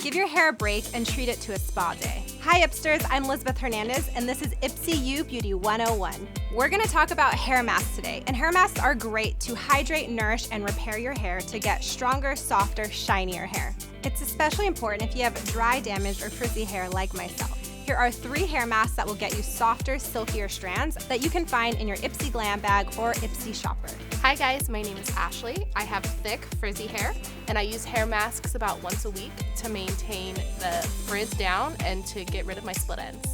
Give your hair a break and treat it to a spa day. Hi ipsters, I'm Lizbeth Hernandez and this is IPSY Beauty 101. We're gonna talk about hair masks today, and hair masks are great to hydrate, nourish, and repair your hair to get stronger, softer, shinier hair. It's especially important if you have dry, damaged, or frizzy hair like myself. Here are 3 hair masks that will get you softer, silkier strands that you can find in your IPSY glam bag or IPSY shopper. Hi guys, my name is Ashley. I have thick, frizzy hair, and I use hair masks about once a week to maintain the frizz down and to get rid of my split ends.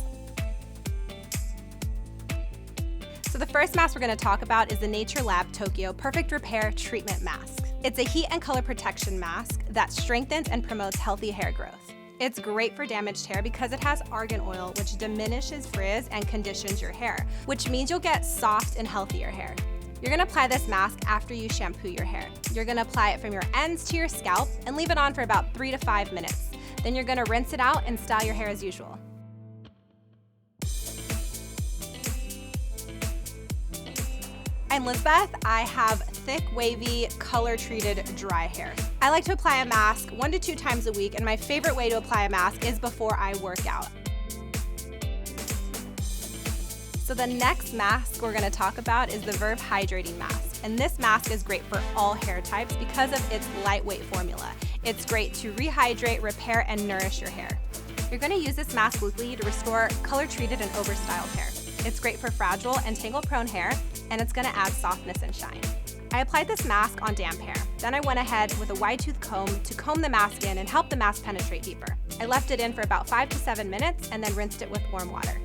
So the first mask we're going to talk about is the NATURELAB Tokyo Perfect Repair Treatment Mask. It's a heat and color protection mask that strengthens and promotes healthy hair growth. It's great for damaged hair because it has argan oil, which diminishes frizz and conditions your hair, which means you'll get soft and healthier hair. You're gonna apply this mask after you shampoo your hair. You're gonna apply it from your ends to your scalp and leave it on for about 3 to 5 minutes. Then you're gonna rinse it out and style your hair as usual. I'm Lizbeth. I have thick, wavy, color-treated dry hair. I like to apply a mask 1 to 2 times a week, and my favorite way to apply a mask is before I work out. So the next mask we're gonna talk about is the VERB Hydrating Mask. And this mask is great for all hair types because of its lightweight formula. It's great to rehydrate, repair, and nourish your hair. You're gonna use this mask weekly to restore color-treated and overstyled hair. It's great for fragile and tangle-prone hair, and it's gonna add softness and shine. I applied this mask on damp hair. Then I went ahead with a wide tooth comb to comb the mask in and help the mask penetrate deeper. I left it in for about 5 to 7 minutes and then rinsed it with warm water.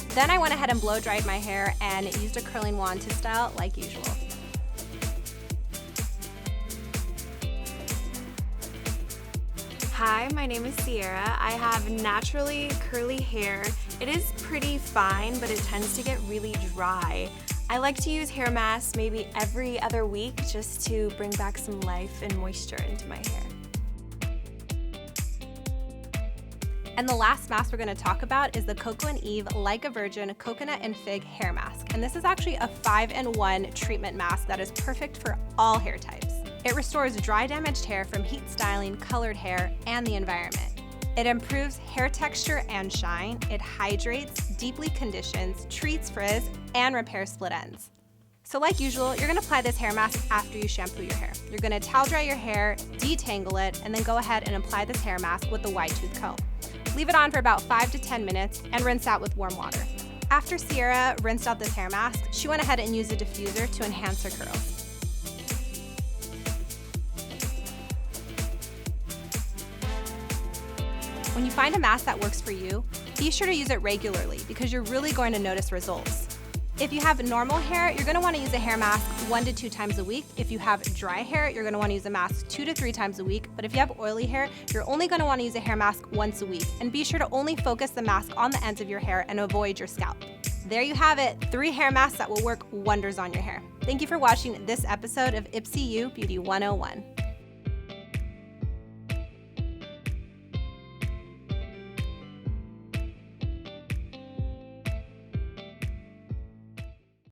Then I went ahead and blow dried my hair and used a curling wand to style like usual. Hi, my name is Sierra. I have naturally curly hair. It is pretty fine, but it tends to get really dry. I like to use hair masks maybe every other week just to bring back some life and moisture into my hair. And the last mask we're going to talk about is the Coco and Eve Like a Virgin Coconut and Fig Hair Mask. And this is actually a 5-in-1 treatment mask that is perfect for all hair types. It restores dry, damaged hair from heat styling, colored hair, and the environment. It improves hair texture and shine. It hydrates, deeply conditions, treats frizz, and repairs split ends. So like usual, you're gonna apply this hair mask after you shampoo your hair. You're gonna towel dry your hair, detangle it, and then go ahead and apply this hair mask with the wide tooth comb. Leave it on for about 5 to 10 minutes and rinse out with warm water. After Sierra rinsed out this hair mask, she went ahead and used a diffuser to enhance her curls. When you find a mask that works for you, be sure to use it regularly because you're really going to notice results. If you have normal hair, you're going to want to use a hair mask 1 to 2 times a week. If you have dry hair, you're going to want to use a mask 2 to 3 times a week. But if you have oily hair, you're only going to want to use a hair mask once a week. And be sure to only focus the mask on the ends of your hair and avoid your scalp. There you have it, 3 hair masks that will work wonders on your hair. Thank you for watching this episode of IPSY Beauty 101.